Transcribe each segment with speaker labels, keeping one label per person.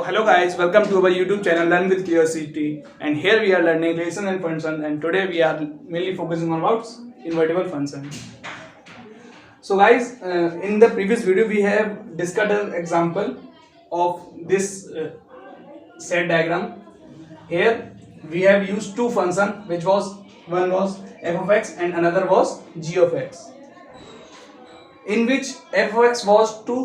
Speaker 1: So hello guys, welcome to our YouTube channel Learn with Curiosity, and here we are learning relation and function, and today we are mainly focusing on about invertible function. So guys, in the previous video we have discussed an example of this set diagram. Here we have used two functions, which was one was f of x and another was g of x, in which f of x was to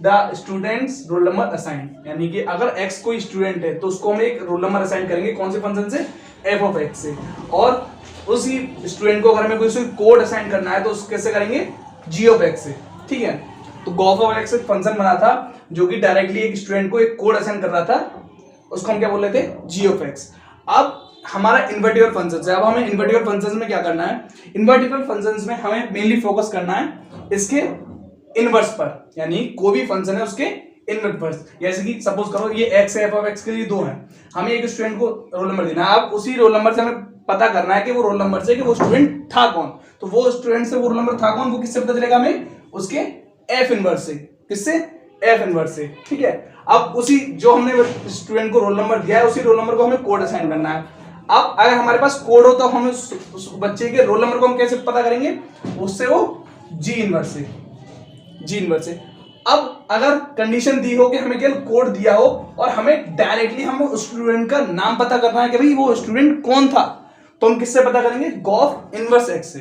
Speaker 1: the students roll number assign, यानी कि अगर x कोई student है तो उसको हम एक roll number assign करेंगे कौन से फंक्शन से, f ऑफ x से, और उसी स्टूडेंट को अगर हमें कोई कोड असाइन करना है तो उसको कैसे करेंगे, g ऑफ x से. ठीक है, तो गॉफ ऑफ x एक फंक्शन बना था जो कि डायरेक्टली एक स्टूडेंट को एक कोड असाइन कर रहा था, उसको हम क्या बोल रहे थे, g ऑफ x. अब हमारा इन्वर्टिबल फंक्शन है. अब हमें इन्वर्टिबल फंक्शन में क्या करना है, इन्वर्टिबल फंक्शन में हमें मेनली फोकस करना है इसके इनवर्स पर, यानी कोई भी फंक्शन है उसके इनवर्स. जैसे कि सपोज करो ये x है, f ऑफ x के लिए 2 है, हमें एक स्टूडेंट को रोल नंबर देना है. अब उसी रोल नंबर से हमें पता करना है कि वो रोल नंबर से कि वो स्टूडेंट था कौन. तो वो स्टूडेंट से वो रोल नंबर था कौन, वो किससे पता चलेगा, हमें उसके f इनवर्स से. किससे, f इनवर्स से. ठीक है, अब उसी जो हमने स्टूडेंट को रोल नंबर दिया है उसी रोल नंबर को हमें कोड असाइन करना है. अब अगर हमारे पास कोड हो तो हम उस बच्चे के रोल नंबर को हम कैसे पता करेंगे, उससे वो जी इनवर्स से. अब अगर कंडीशन दी हो कि हमें केवल कोड दिया हो और हमें डायरेक्टली हम उस स्टूडेंट का नाम पता करना है कि भाई वो स्टूडेंट कौन था, तो हम किससे पता करेंगे, गॉफ इनवर्स एक्स से.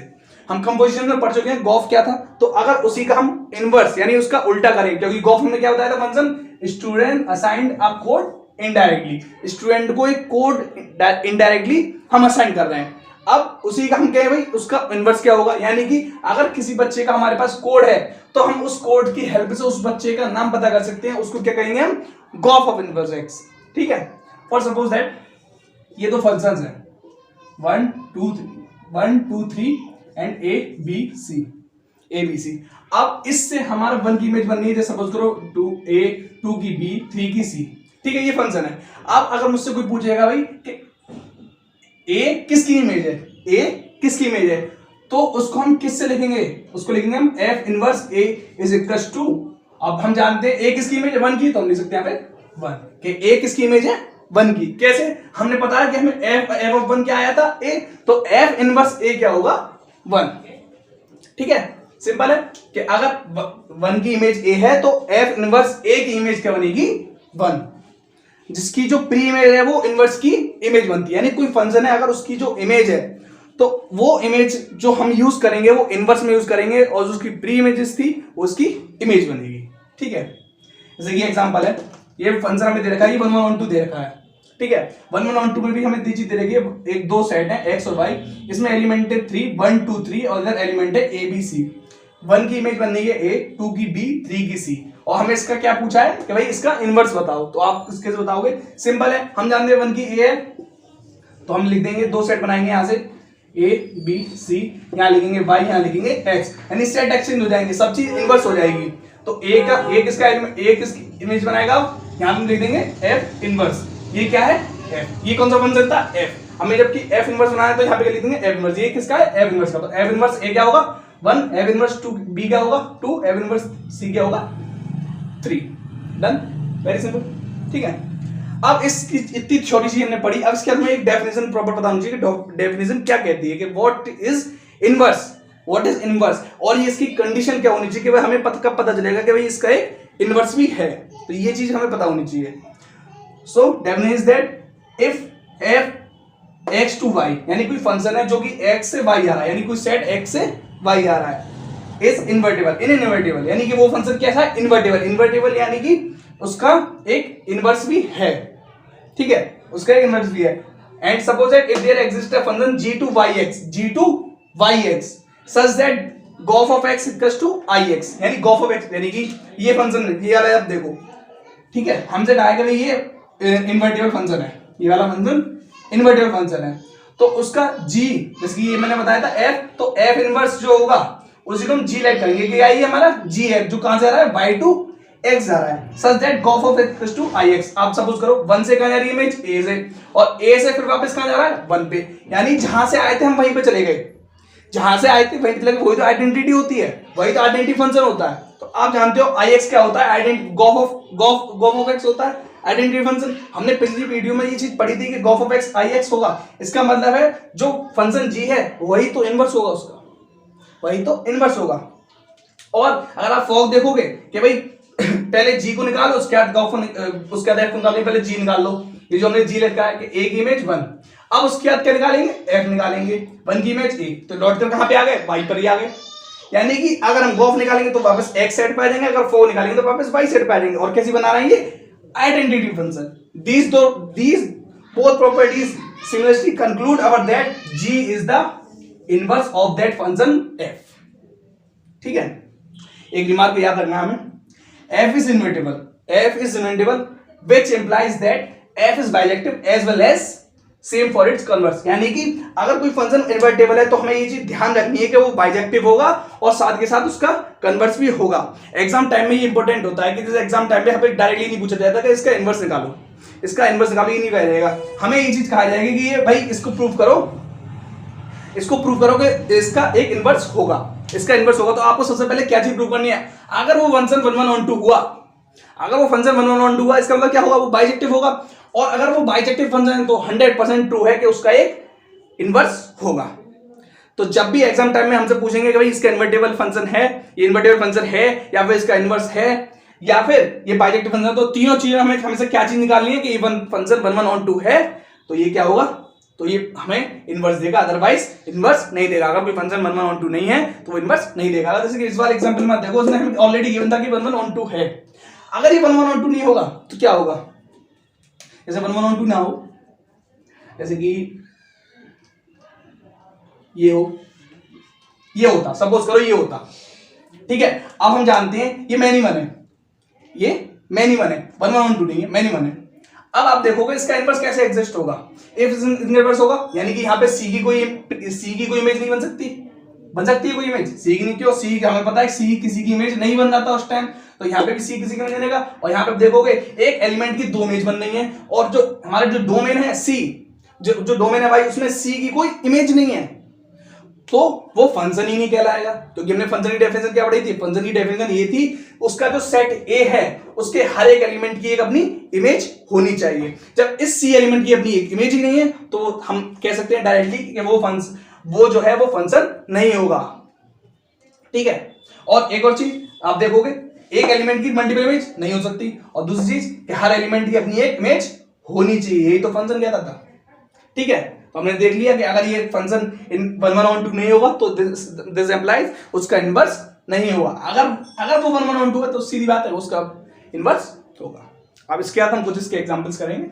Speaker 1: हम कंपोजिशन में पढ़ चुके हैं गॉफ क्या था, तो अगर उसी का हम इनवर्स यानी उसका उल्टा करें, क्योंकि गॉफ हमने क्या बताया था function, student assigned a code indirectly, student को एक कोड इनडायरेक्टली हम असाइन कर रहे हैं. अब उसी का हम कहें भाई उसका इनवर्स क्या होगा, यानी कि अगर किसी बच्चे का हमारे पास कोड है तो हम उस कोड की हेल्प से उस बच्चे का नाम पता कर सकते हैं, उसको क्या कहेंगे हम, गॉफ ऑफ इनवर्स एक्स. ठीक है, फॉर सपोज दैट ये दो फंक्शंस हैं 1 2 3 एंड ए बी सी. अब इससे हमारा 1 की इमेज बननी है, जैसे सपोज करो 2a 2 की b 3 की c. ठीक है, ये फंक्शन है. अब अगर मुझसे कोई पूछेगा भाई कि ए किसकी इमेज है, ए किसकी इमेज है, तो उसको हम किससे लिखेंगे, उसको लिखेंगे हम f inverse a is equals to, अब हम जानते हैं a किसकी इमेज है 1 की, तो हम लिख सकते हैं यहाँ पे 1 कि a किसकी इमेज है 1 की. कैसे, हमने पता है कि हमें f ऑफ 1 क्या आया था a, तो f इनवर्स a क्या होगा 1. ठीक है, सिंपल है कि अगर 1 की इमेज a है तो f इनवर्स a की इमेज क्या बनेगी 1, जिसकी जो प्री इमेज है वो इनवर्स की इमेज बनती है. यानी कोई फंक्शन है अगर उसकी जो इमेज है तो वो इमेज जो हम यूज करेंगे वो इनवर्स में यूज करेंगे, और जो उसकी प्री इमेजेस थी उसकी इमेज बनेगी. ठीक है, जैसे ये एग्जांपल है, ये फंक्शन हमें दे रखा है, ये 1 1 1 2 दे रखा है. ठीक है, 1 1 1 2 में भी हमें दी चीज दे रखी है, एक दो सेट है x और y, इसमें एलिमेंट है 3 1 2 3 और इधर एलिमेंट है a b c. 1 की इमेज बननी है a, 2 की b, 3 की c, और हमें इसका क्या पूछा है कि भाई इसका इनवर्स बताओ. तो आप इसके से बताओगे, सिंपल है, हम जानते हैं 1 की a है तो हम लिख देंगे, दो सेट बनाएंगे यहाँ से a b c, यहाँ लिखेंगे y, यहाँ लिखेंगे x, यानी सेट एक्सचेंज हो जाएंगे, सब चीज इनवर्स हो जाएगी. तो a किसका इमेज बनाएगा, यहाँ हम लिख देंगे f इनवर्स. ये क्या है f, ये कौन सा फंक्शन था f. हमें जबकि f इनवर्स बनाना है तो यहाँ पे लिख देंगे f इनवर्स. ये किसका है, f इनवर्स का, तो f इनवर्स a क्या होगा 1, f इनवर्स 2 b क्या होगा 2, f इनवर्स c क्या होगा 3. Done, very simple. ठीक है, अब इसकी इतनी छोटी सी हमने पढ़ी. अब इसके बाद में एक डेफिनेशन प्रॉपर पता होनी चाहिए कि डेफिनेशन क्या कहती है, कि व्हाट इज इनवर्स, और ये इसकी कंडीशन क्या होनी चाहिए कि भाई हमें कब पता चलेगा कि भाई इसका एक इनवर्स भी है. तो ये चीज हमें पता होनी चाहिए. So definition is that if f x to y, यानी कोई फंक्शन है जो कि x से y आ रहा है, यानी कोई सेट x से y आ रहा है, इज इनवर्टिबल, यानी कि वो फंक्शन कैसा है, इन्वर्टिबल, यानी कि उसका एक इनवर्स भी है. ठीक है, उसका एक इनवर्स भी है. And suppose that if there exist a function g to yx such that gof of x equals to ix, यानी गॉफ ऑफ x, यानी कि ये फंक्शन ये वाला आप देखो. ठीक है, हमसे कहा है कि ये इन्वर्टिबल फंक्शन है, ये वाला फंक्शन इन्वर्टिबल फंक्शन है, तो उसका g, जैसे ये मैंने बताया था f, तो f इनवर्स जो होगा उसी को हम g लेट करेंगे कि ये हमारा g है जो कहां से आ रहा है, y टू x जा रहा है, such that gof of x equals to ix. आप सपोज करो 1 से कहां जा रही है इमेज, a से, और a से फिर वापस कहां जा रहा है 1 पे, यानी जहां से आए थे हम वहीं पे चले गए, जहां से आए थे वहीं चले गए. वही तो आइडेंटिटी होती है, वही तो आइडेंटिटी फंक्शन होता है. तो आप जानते हो ix क्या होता है, गॉफ ऑफ x होता है, आइडेंटिटी फंक्शन हमने पिछली वीडियो में ये चीज पढ़ी थी कि gof of x I x होगा, इसका मतलब है जो फंक्शन जी है वही तो इनवर्स होगा उसका, वही तो इनवर्स होगा। और अगर आप फॉग देखोगे कि भाई पहले जी को निकालो उसके बाद गॉफ उसके बाद एफ निकालेंगे, पहले जी निकाल लो, ये जो हमने जी लिखा है कि ए की इमेज 1, अब उसके बाद क्या निकालेंगे एफ निकालेंगे, 1 की इमेज ए, तो लौट कर कहां पे आ गए वाई पर ही आ गए। यानी कि अगर हम गॉफ निकालेंगे तो वापस एक्स सेट पे आ जाएंगे, अगर फॉग निकालेंगे तो वापस वाई सेट पे आ जाएंगे। और कैसी बना रहे हैं ये identity function. these both properties similarly conclude our that g is the inverse of that function f। ठीक है, एक रिमार्क याद रखना हमें, f is invertible which implies that f is bijective as well as same for its converse। यानी कि अगर कोई फंक्शन इन्वर्टेबल है तो हमें ये चीज ध्यान रखनी है कि वो बाइजेक्टिव होगा और साथ के साथ उसका कन्वर्स भी होगा। एग्जाम टाइम में ये इंपॉर्टेंट होता है कि जैसे एग्जाम टाइम में हमें डायरेक्टली नहीं पूछा जाता कि इसका इन्वर्स निकालो, इसका इन्वर्स निकालो, ये नहीं कहा जाएगा, हमें ये चीज कहा जाएगी कि ये भाई इसको प्रूव करो कि इसका एक इन्वर्स होगा, इसका इन्वर्स होगा। तो आपको सबसे पहले क्या चीज प्रूव करनी है, अगर वो फंक्शन 1 1 1 2 हुआ, अगर वो फंक्शन 1 1 1 2 हुआ इसका मतलब क्या होगा, वो बाइजेक्टिव होगा। और अगर वो बाइजेक्टिव फंक्शन है तो 100% ट्रू है कि उसका एक इन्वर्स होगा। तो जब भी एग्जाम टाइम में हमसे पूछेंगे कि भाई इसका इन्वर्टेबल फंक्शन है, ये इन्वर्टेबल फंक्शन है या फिर इसका इन्वर्स है या फिर ये बाइजेक्टिव फंक्शन है, तो तीनों चीजें हमें हमेशा क्या चीज निकालनी है कि ये फंक्शन 1 1 1 2 है तो ये क्या होगा, तो ये हमें इन्वर्स देगा, अदरवाइज इन्वर्स नहीं देगा। अगर कोई फंक्शन 1 1 1 2 नहीं है तो वो इन्वर्स नहीं देगा। जैसे कि इस बार एग्जांपल में देखो, उसने हमें ऑलरेडी गिवन था कि 1 1 1 2 है, अगर ये 1 1 1 2 नहीं होगा तो क्या होगा, जैसे 1 1 1 2 ना हो, जैसे कि ये हो, ये होता, सपोज करो ये होता, ठीक है। अब हम जानते हैं ये मैनिमल है, ये मैनिमल है, 1 1 1 2 नहीं है, मैनिमल है। अब आप देखोगे इसका इनवर्स कैसे एग्जिस्ट होगा, इफ इनवर्स होगा यानी कि यहाँ पे सी की कोई इमेज नहीं बन सकती है कोई इमेज, सी की नहीं, क्यों, सी हमें पता है सी किसी की इमेज नहीं बन रहा था उस टाइम, तो यहाँ पे भी सी किसी की इमेज बनेगा। और यहाँ पे देखोगे एक एलिमेंट की 2 इमेज बन रही है, और जो हमारे जो डोमेन है सी, जो डोमेन है भाई उसमें सी की कोई इमेज नहीं है, तो वो फंक्शन ही नहीं कहलाएगा। क्योंकि हमने फंक्शन की डेफिनेशन क्या पढ़ी थी, फंक्शन की डेफिनेशन ये थी उसका जो सेट ए है उसके हर एक एलिमेंट की एक अपनी इमेज होनी चाहिए। जब इस सी एलिमेंट की अपनी एक इमेज ही नहीं है तो हम कह सकते हैं डायरेक्टली कि वो जो है वो फंक्शन नहीं होगा, ठीक है। और एक और चीज आप देखोगे, एक एलिमेंट की मल्टीपल इमेज नहीं हो सकती, और दूसरी चीज कि हर एलिमेंट की अपनी एक इमेज होनी चाहिए, यही तो फंक्शन कहता था, ठीक है। तो हमने देख लिया कि अगर ये फंक्शन इन 1 1 1 2 नहीं होगा तो दिस एम्प्लाइज उसका इनवर्स नहीं होगा। अगर वो 1 1 1 2 है तो सीधी बात है उसका इनवर्स होगा। अब इसके बाद हम कुछ इसके एग्जांपल्स करेंगे,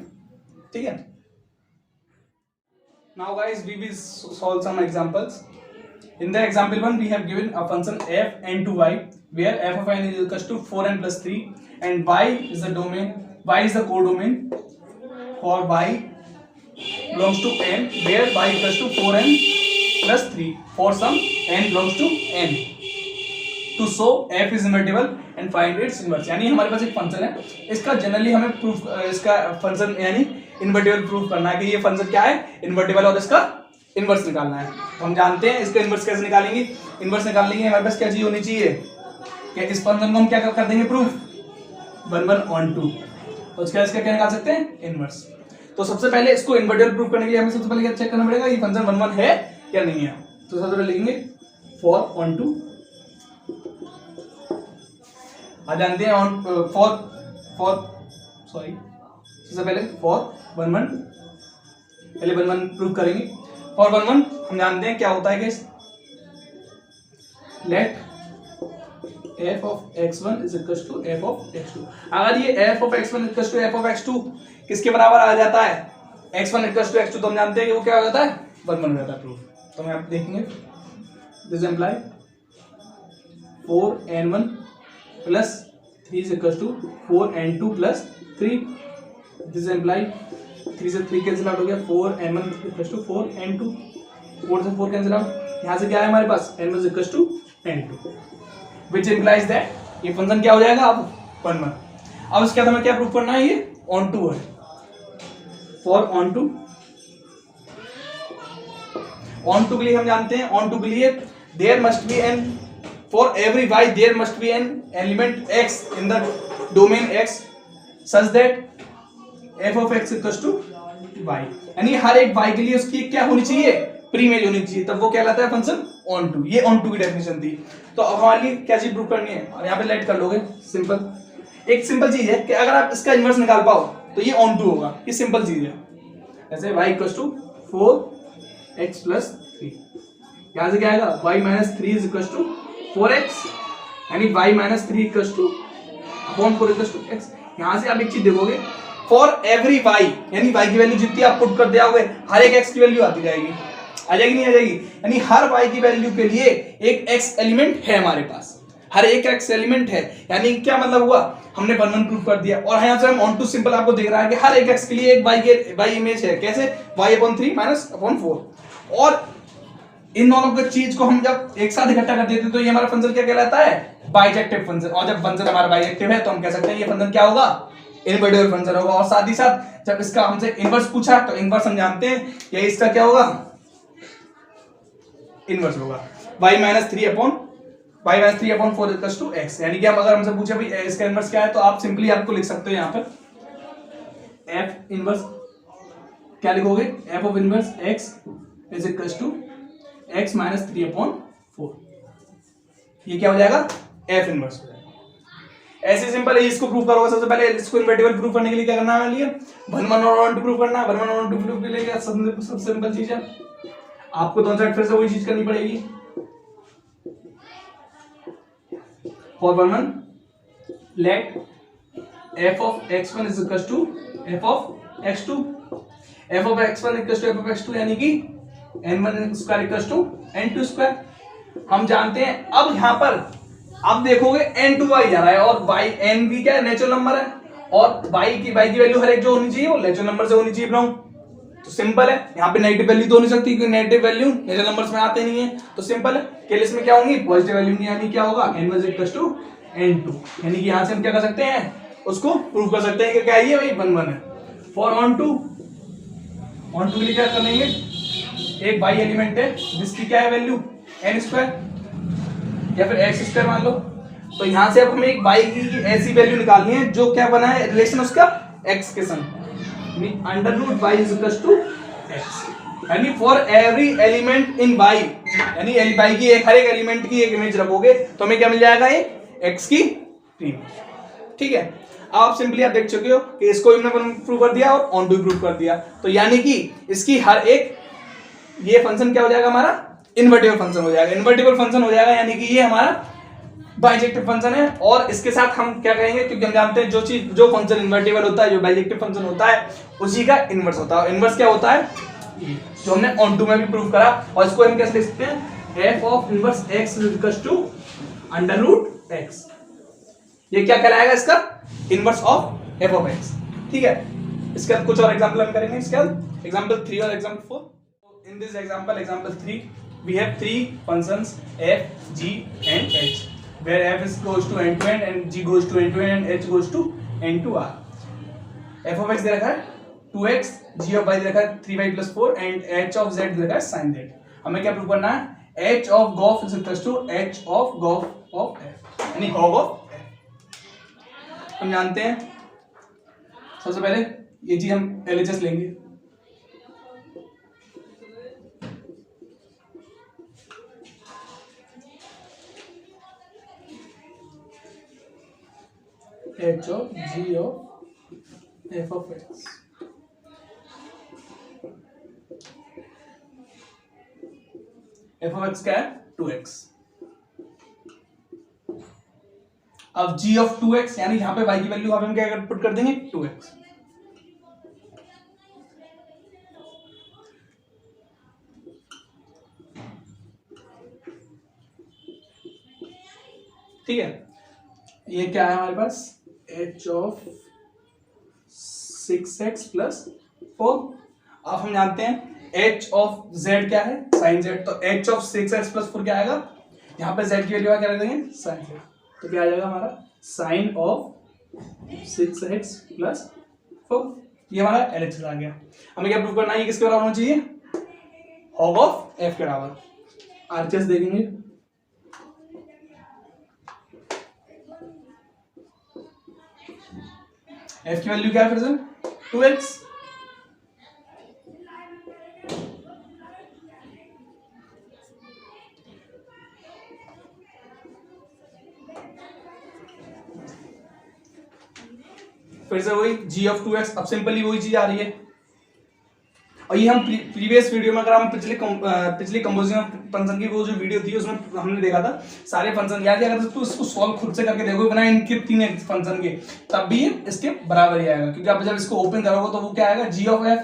Speaker 1: ठीक है। Now guys, we will solve some examples. In the example 1, we have given a function f n to y, where f of n is equal to 4n plus 3, and y is the domain, y is the codomain for y belongs to n, where y equals to 4n plus 3 for some n belongs to n. To show f is invertible and find its inverse। यानी हमारे पास एक function है, इसका generally हमें proof, इसका function यानी invertible proof करना है कि ये फंक्शन क्या है, इन्वर्टेबल, और इसका इनवर्स निकालना है। तो हम जानते हैं इसका इनवर्स कैसे निकालेंगे। इनवर्स निकालने के लिए हमारे पास क्या चीज होनी चाहिए कि इस फंक्शन को हम क्या कर देंगे प्रूफ 1 1 1 2, तो उसके बाद इसका क्या निकाल सकते हैं इनवर्स। तो सबसे पहले इसको इन्वर्टेबल प्रूफ करने के लिए हमें सबसे पहले क्या चेक करना पड़ेगा, ये फंक्शन 1 1 है या नहीं है। तो सबसे पहले लिखेंगे for 1 2, जानते हैं सबसे पहले for 1 1, पहले 1 1 प्रूव करेंगे। for 1 1 हम जानते हैं क्या होता है कि let f of x1 is equal to f of x2। अगर ये f of x1 is equal to f of x2 किसके बराबर आ जाता है, x1 is equal to x2, तो हम जानते हैं कि वो क्या हो जाता है 1 1 हो जाता है प्रूफ। तो हम आप देखेंगे this imply 4n1 plus 3 is equal to 4n2 plus 3, this imply 3 से 3 कैंसिल आउट हो गया, 4n1 equals to 4n2, 4 से 4 कैंसिल आउट, यहाँ से क्या है हमारे पास n1 is equal to n2, which implies that ये फंक्शन क्या हो जाएगा अब 1 1। अब इसके बाद हमें क्या प्रूफ करना है, ये ऑन टू है, for on to के लिए हम जानते हैं on to के लिए there must be an, for every y there must be an element x in the domain x such that F of X equals to Y, यानी हर एक वाई के लिए उसकी क्या होनी चाहिए, प्री इमेज होनी चाहिए, तब वो कहलाता है फंक्शन ऑन टू। ये ऑन टू की डेफिनेशन थी। तो अब हमारे लिए क्या चीज प्रूव करनी है, और यहाँ पे लेट कर लोगे, सिंपल। एक सिंपल चीज है कि अगर आप इसका इनवर्स निकाल पाओ तो ये ऑन टू होगा, ये सिंपल चीज है। ऐसे y equals to 4x plus 3, यहाँ से क्या आएगा y minus 3 is equals to 4x, यानी y minus 3 equals to upon 4 equals to x। यहाँ से आप एक चीज देखोगे, फॉर एवरी y, यानी y की वैल्यू जितनी आप पुट कर दिया हर एक x की वैल्यू आती जाएगी, आ जाएगी नहीं आ जाएगी, यानी हर y की वैल्यू के लिए एक x एलिमेंट है हमारे पास, हर एक x एलिमेंट है। यानी क्या मतलब हुआ, हमने 1 1 प्रूव कर दिया, और यहाँ से हम ऑन टू सिंपल आपको दिख रहा है कि हर एक x के लिए एक y इमेज है, कैसे y अपॉन 3 माइनस अपॉन 4। और इन दोनों की चीज को हम जब एक साथ इकट्ठा कर देते हैं तो ये हमारा फंक्शन क्या कहलाता है, बाइजेक्टिव फंक्शन। और जब फंक्शन हमारा बाइजेक्टिव है तो हम कह सकते हैं ये फंक्शन क्या होगा, इनवर्टिबल फंक्शन होगा। और साथ ही साथ जब इसका हमसे इनवर्स पूछा तो इनवर्स हम जानते हैं ये इसका क्या होगा, इनवर्स होगा y minus 3 upon 4 equals to x। यानी कि हम अगर हमसे पूछे भाई इसका इनवर्स क्या है तो आप सिंपली आपको लिख सकते हो यहाँ पर f इनवर्स क्या लिखोगे, f of inverse x is equals to x minus 3 upon 4। ये क्या हो जाएगा, f इनवर्स हो जाएगा। ऐसे सिंपल है, इसको प्रूव करोगे। सबसे पहले इसको इनवर्टिबल प्रूव करने के लिए क्या करना है, 1 1 और 1 2 प्रूव करना है। 1 1 और 1 2 प्रूव के लिए सबसे सिंपल चीज है, आपको दोनों साइड फिर से वही चीज करनी पड़ेगी। For 1 1 let f of x1 is equal to f of x2, f of x1 equal to f of x2, यानी कि n1 square equal to n2 square. हम जानते हैं अब यहाँ पर अब देखोगे n2y जा रहा है, और y n भी क्या है, नेचुरल नंबर है, और y की वैल्यू हर एक जो होनी चाहिए वो नेचुरल नंबर से होनी चाहिए ब्राउन। तो सिंपल है, यहाँ पे नेगेटिव वैल्यू तो हो नहीं सकती क्योंकि नेगेटिव वैल्यू नेचुरल नंबर्स में आते नहीं है। तो सिंपल है, केस में क्या होंगी, पॉजिटिव वैल्यू नहीं, यानी क्या होगा n1 इक्वल टू n2। यानी कि यहाँ से हम क्या कर सकते हैं, उसको प्रूव कर सकते हैं कि क्या है, ये भाई 1 1 है। फॉर ऑन टू के लिए क्या करेंगे, एक y एलिमेंट है जिसकी क्या है वैल्यू n स्क्वायर या फिर x स्क्वायर मान लो। तो यहाँ से अब हमें एक y की ऐसी वैल्यू निकालनी है जो क्या बना है, रिलेशन उसका x के संग, under root y is equal to x। यानी for every element in y, यानी y की हर एक एलिमेंट की एक इमेज रखोगे तो हमें क्या मिल जाएगा, ये x की इमेज। ठीक है, आप सिंपली आप देख चुके हो कि इसको हमने प्रूव कर दिया और ऑन टू प्रूव कर दिया। तो यानी कि इसकी हर एक ये फंक्शन क्या हो जाएगा, हमारा इनवर्टिबल फंक्शन हो जाएगा। इनवर्टिबल फंक्शन हो जाएगा यानी कि ये हमारा बाइजेक्टिव फंक्शन है। और इसके साथ हम क्या कहेंगे, क्योंकि हम जानते हैं जो फंक्शन इनवर्टिबल होता है, जो बाइजेक्टिव फंक्शन होता है, उसी का इनवर्स होता है। इनवर्स क्या होता है, जो हमने ऑन टू में भी प्रूव करा। और इसको हम कैसे लिख सकते हैं, f of inverse x is equal to under root x। ये क्या कहलाएगा, इसका inverse of f of x। ठीक है, इसके बाद कुछ और एग्जांपल हम करेंगे। इसके बाद एग्जांपल 3 और example 4। In this example 3, we have 3 functions f, g and h, where f goes to end to end and g goes to end to end and h goes to end to r. f of x दे रखा है 2x, g of y दे रखा है 3y plus 4 and h of z दे रखा है sin z। हमें क्या prove करना है, h of gof is equal to h of gof of f, यानी hog of f। हम जानते हैं सबसे पहले ये चीज हम LHS लेंगे। h of g of f of x। f of x क्या है, 2x। अब g of 2x, यानी यहां पे y की वैल्यू हम क्या पुट कर देंगे, 2x। ठीक है, ये क्या है हमारे पास, h of 6x प्लस 4। अब हम जानते हैं h of z क्या है, sin z। तो h of 6x प्लस 4 क्या आएगा, यहाँ पे z की वैल्यू क्या रख देंगे, sin z। तो क्या आ जाएगा हमारा sin of 6x प्लस 4। ये हमारा LHS आ गया। हमें क्या प्रूव करना है, ये किसके बराबर होना चाहिए, hog of f के बराबर। RHS देखेंगे, f की वैल्यू क्या है फिर से 2x फिर से वही g ऑफ 2x, अब सिंपली वही चीज आ रही है। और ये हम प्रीवियस वीडियो में, अगर हम पिछली कंपोजिशन फंक्शन की वो जो वीडियो थी उसमें हमने देखा था सारे फंक्शन याद है। अगर तो इसको सॉल्व खुद से करके देखोगे बिना इनके तीन फंक्शन के, तब भी ये इसके बराबर ही आएगा, क्योंकि आप जब इसको ओपन करोगे तो वो क्या आएगा, g ऑफ f,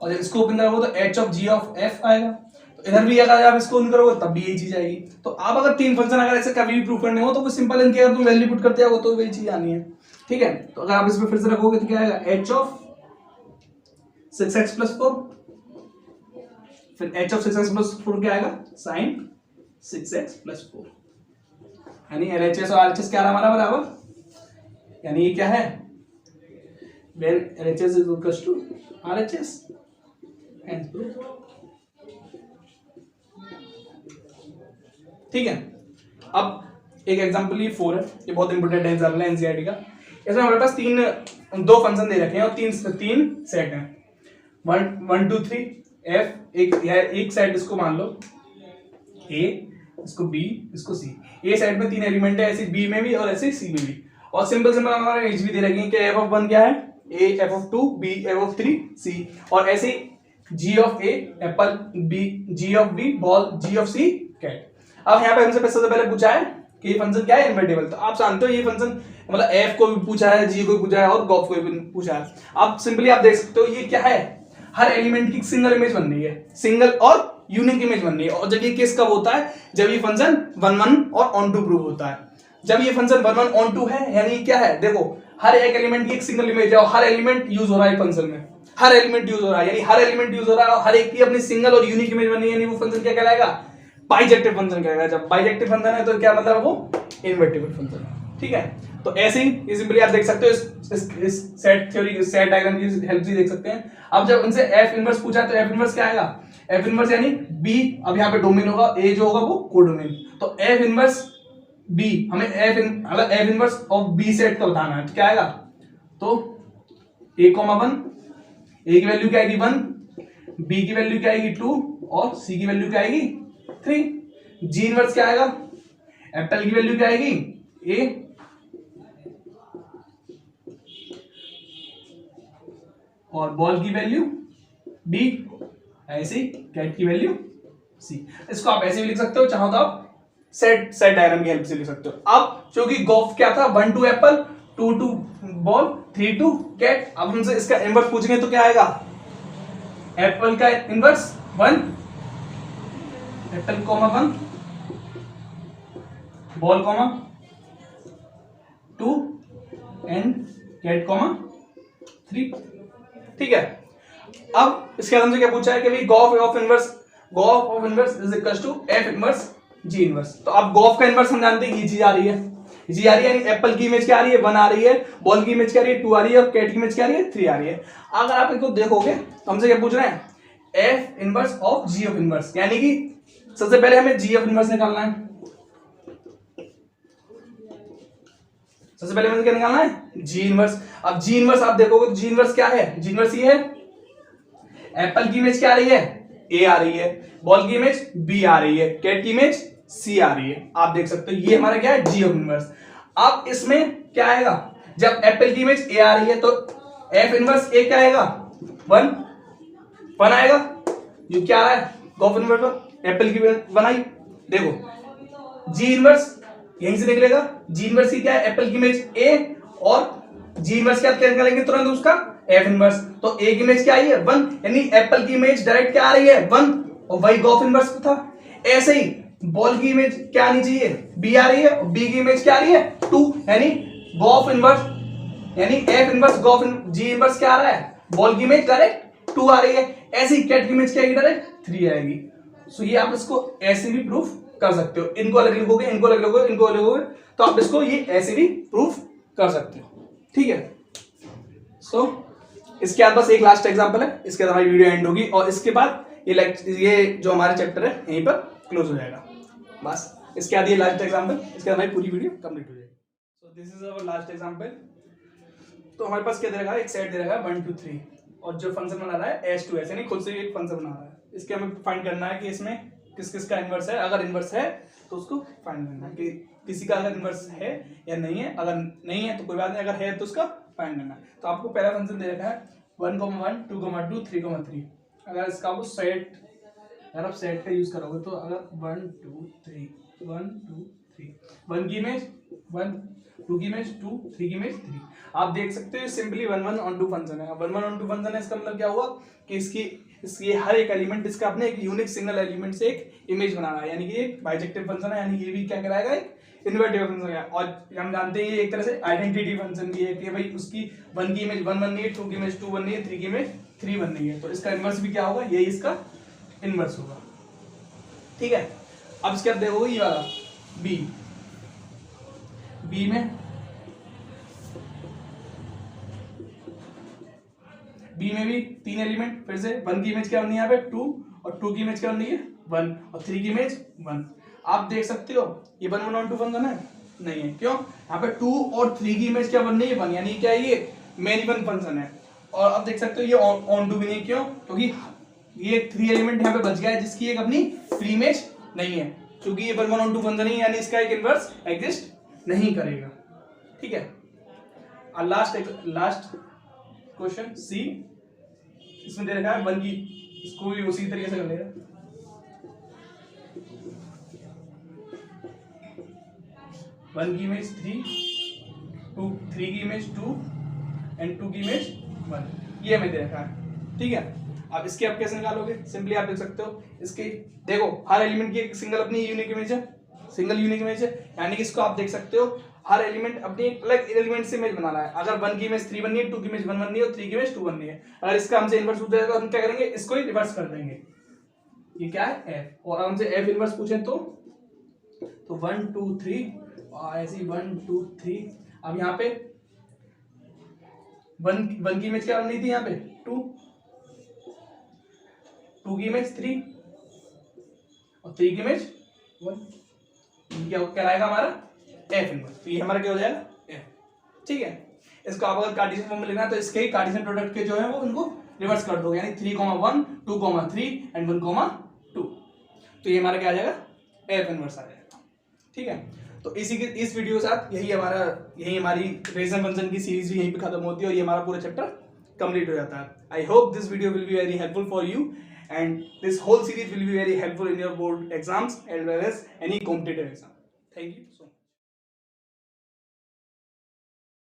Speaker 1: और जब इसको ओपन करोगे तो h of g of f आएगा। तो इधर भी अगर आप इसको ओपन करोगे तब भी यही चीज आएगी। तो आप अगर तीन फंक्शन अगर ऐसे कभी भी प्रूव करने हो तो वो सिंपल, इनके अगर तुम वैल्यू पुट करते हो तो वही चीज आनी है। ठीक है, तो अगर आप इसमें फिर से रखोगे तो क्या आएगा, h ऑफ 6x प्लस 4, फिर h ऑफ 6x प्लस 4 क्या आएगा, साइन 6x प्लस 4, यानी LHS और RHS क्या रहा हमारा बराबर, यानी ये क्या है, when LHS is equals to RHS and proof। ठीक है, अब एक एग्जांपल ये 4 है, ये बहुत इंपॉर्टेंट एग्जांपल है एनसीईआरटी का। इसमें हमारे पास दो फंक्शन दे रखे हैं और तीन सेट हैं, 1 2 3 f, एक सेट इसको मान लो a, इसको b, इसको c। a सेट में तीन एलिमेंट है, ऐसे b में भी और ऐसे c में भी। और सिंपल हमारे एच भी दे रखे हैं कि f ऑफ 1 क्या है, a f of 2, b f of 3, c, और ऐसे g of a apple, b g of b ball, g of c cat. अब यहाँ पे हमसे सबसे पहले पूछा है कि ये फंक्शन क्या है, इनवर्टिबल। तो आप जानते हो ये फंक्शन मतलब f को भी पूछा है, g को भी पूछा है और गॉफ को भी पूछा है। अब सिंपली आप देख सकते हो ये क्या है, हर एलिमेंट की सिंगल इमेज बन रही है, सिंगल और यूनिक इमेज बन रही है। और जब ये केस कब होता है, जब ये फंक्शन 1 1 और ऑन टू प्रूव होता है। जब ये फंक्शन 1 1 ऑन टू है, यानी क्या है, देखो हर एक एलिमेंट की एक सिंगल इमेज है और हर एलिमेंट यूज हो रहा है फंक्शन में, हर एलिमेंट यूज हो रहा है, यानी हर एलिमेंट यूज हो रहा है और हर एक की अपनी सिंगल और यूनिक इमेज बन रही है, यानी वो फंक्शन क्या कहलाएगा, बाइजेक्टिव फंक्शन कहलाएगा। जब बाइजेक्टिव फंक्शन है तो क्या मतलब, वो इनवर्टिबल फंक्शन है। ठीक है, तो ऐसे ही सिंपली आप देख सकते हो, इस सेट थ्योरी, सेट डायग्राम की हेल्प से देख सकते हैं। अब जब उनसे f इनवर्स पूछा तो f इनवर्स क्या आएगा, f इनवर्स यानी b, अब यहाँ पे डोमेन होगा, a जो होगा वो कोडोमेन, तो f इनवर्स b, हमें f inverse of b set का बताना है, तो क्या आएगा, तो a, 1, a की वैल्यू क्या आएगी 1, b की वैल्यू क्या आएगी 2 और c की वैल्यू क्या आएगी 3। g इनवर्स क्या आएगा, एप्पल की वैल्यू क्या आएगी a, और बॉल की वैल्यू b, ऐसे कैट की वैल्यू c। इसको आप ऐसे भी लिख सकते हो, चाहो तो आप सेट डायग्राम की हेल्प से लिख सकते हो। अब क्योंकि गॉफ क्या था, 1 2 एप्पल, 2 2 बॉल, 3 2 कैट। अब हमसे इसका इनवर्स पूछेंगे तो क्या आएगा, एप्पल का inverse 1, apple comma 1, ball comma 2 and cat comma 3। ठीक है, अब इसके बाद हमसे क्या पूछा है कि gof of inverse is equal to F inverse G inverse. तो अब गॉफ का इनवर्स हम जानते हैं, ये चीज आ रही है, यानी एप्पल की इमेज क्या आ रही है 1 आ रही है, बॉल की इमेज क्या आ रही है 2 आ रही है और कैट की इमेज क्या आ रही है 3 आ रही है। अगर आप इनको देखोगे तो हमसे क्या पूछ रहे हैं, F inverse of G of inverse, यानी कि सबसे पहले हमें जी ऑफ इनवर्स निकालना है। सबसे पहले हमें क्या निकालना है, जी इनवर्स। अब जी इनवर्स आप देखोगे तो जी इनवर्स क्या है, जी इनवर्स ये है, एप्पल की इमेज क्या आ रही है ए आ रही है, बॉल की इमेज बी आ रही है, कैट की इमेज सी आ रही है। आप देख सकते हो ये हमारा क्या है, जी ऑफ इनवर्स। अब इसमें क्या आएगा, जब एप्पल की इमेज ए आ रही है तो एफ इनवर्स ए क्या आएगा 1 आएगा। ये क्या आ रहा है, गॉफ इनवर्स एप्पल की बनाई, देखो जी इनवर्स यहीं से निकलेगा, जी इनवर्स की क्या है, एप्पल की इमेज ए और जी इनवर्स क्या निकालेंगे तुरंत उसका एफ इनवर्स। तो ए की इमेज क्या आई है 1, यानी एप्पल की इमेज डायरेक्ट क्या आ रही है 1 और वही गॉफ इनवर्स था। ऐसे ही बॉल की इमेज क्या आनी चाहिए बी आ रही है और बी की इमेज क्या आ रही है 2, यानी गॉफ इनवर्स, यानी F inverse gof G inverse क्या आ रहा है, बॉल की इमेज डायरेक्ट 2 आ रही है। ऐसे ही कैट की इमेज क्या आएगी, डायरेक्ट 3 आएगी। सो ये आप इसको ऐसे भी प्रूफ कर सकते हो, इनको अलग लिखोगे, इनको अलग लिखोगे, इनको अलग लिखोगे, तो आप इसको ये ऐसे भी प्रूफ कर सकते हो। ठीक है, सो इसके बाद बस एक लास्ट एग्जांपल है, इसके बाद हमारी वीडियो एंड होगी और इसके बाद ये जो हमारा चैप्टर है यहीं पर क्लोज हो जाएगा। बस इसके बाद ये लास्ट एग्जांपल, इसके बाद हमारी पूरी वीडियो कंप्लीट हो जाएगी। So this is our last example. तो हमारे पास क्या दे रखा है, एक सेट दे रखा है 1 2 3 और जो फंक्शन बना रहा है एस टू एस, यानी खुद से एक फंक्शन बना रहा है। इसके हमें फाइंड करना है कि इसमें किस किस का इनवर्स है। अगर इनवर्स है तो उसको फाइंड करना है कि किसी का अगर इनवर्स है या नहीं है। अगर नहीं है तो कोई बात नहीं, अगर है तो उसका फाइंड करना है। तो आपको पहला फंक्शन दे रखा है 1 1 2 2 3 3। अगर इसका आपको सेट, अगर आप सेट का यूज करोगे तो अगर 1 2 3 1 2 3 1 की इमेज 1 2 की इमेज 2 3 की इमेज 3। आप देख सकते हो सिंपली 1 1 ऑन 2 फंक्शन है। 1 1 ऑन 2 फंक्शन है, इसका मतलब क्या हुआ कि इसकी हर एक एलिमेंट इसका अपने एक यूनिक सिंगल एलिमेंट से एक इमेज बनाना है, यानी कि एक बाइजेक्टिव फंक्शन है, यानी ये भी क्या कहलाएगा, एक इन्वर्टिबल फंक्शन है। और हम जानते हैं ये एक तरह से आइडेंटिटी फंक्शन भी है कि भाई उसकी 1 की इमेज 1 बननी है, 2 की इमेज 2 बननी है, 3 की इमेज 3 बननी है। तो इसका इनवर्स भी क्या होगा, यही इसका इनवर्स होगा। ठीक है, अब इसके बाद देखोगे ये वाला बी में भी 3 एलिमेंट, फिर से 1 की इमेज क्या बननी है यहाँ पे 2 और 2 की इमेज क्या बननी है 1 और 3 की इमेज 1। आप देख सकते हो ये 1 1 ऑन 2 फंक्शन है, नहीं है, क्यों, यहाँ पे 2 और 3 की इमेज क्या बननी है 1, यानी क्या है ये मेन इवन फंक्शन है। और आप देख सकते हो ये ऑन 2 भी नहीं, क्यों, क्योंकि ये 3 एलिमेंट यहाँ पे बच गया है जिसकी एक अपनी फ्री इमेज नहीं है, क्योंकि ये 1 1 ऑन 2 फंक्शन है, यानी इसका एक इनवर्स एग्जिस्ट नहीं करेगा। ठीक है, और लास्ट क्वेश्चन सी, इसमें दे रखा है 1 की, इसको भी उसी तरीके से कर लेगा। 1 की इमेज 3 3 की इमेज 2 एंड 2 की इमेज 1, ये हमें दे रखा है। ठीक है, अब इसके आप कैसे निकालोगे, सिंपली आप देख सकते हो इसके, देखो हर एलिमेंट की एक सिंगल अपनी यूनिक इमेज है, सिंगल यूनिक इमेज है, यानी कि इसको आप देख सकते हो हर एलिमेंट अपनी अलग एलिमेंट से इमेज बनाना है। अगर 1 की इमेज 3 बननी है, 2 की इमेज 1 बननी है और 3 की इमेज 2 बननी है। अगर इसका हमसे इनवर्स पूछा जाएगा तो हम क्या करेंगे, इसको ही रिवर्स कर देंगे। ये क्या है f, और हमसे f इनवर्स पूछे तो 1 2 3 और ऐसे 1 2 3। अब यहाँ पे 1 की इमेज क्या बननी थी, यहाँ पे 2 की इमेज 3 और 3 की इमेज 1, क्या कहलाएगा हमारा एफ इनवर्स। तो ये हमारा क्या हो जाएगा एफ। ठीक है, इसको आप अगर कार्टेशियन फॉर्म में लेना है तो इसके कार्टेशियन प्रोडक्ट के जो है वो उनको रिवर्स कर दो, यानी 3 1 2 3 एंड 1 2। तो ये हमारा क्या आ जाएगा एफ इनवर्स आ जाएगा। ठीक है, तो इस वीडियो के साथ यही हमारी रेजन फंक्शन की सीरीज भी यहीं पे खत्म होती है और ये हमारा पूरा चैप्टर कंप्लीट हो जाता है। I hope this video will be very helpful for you and this whole series will be very helpful in your board exams as well as any competitive exam. Thank you so much.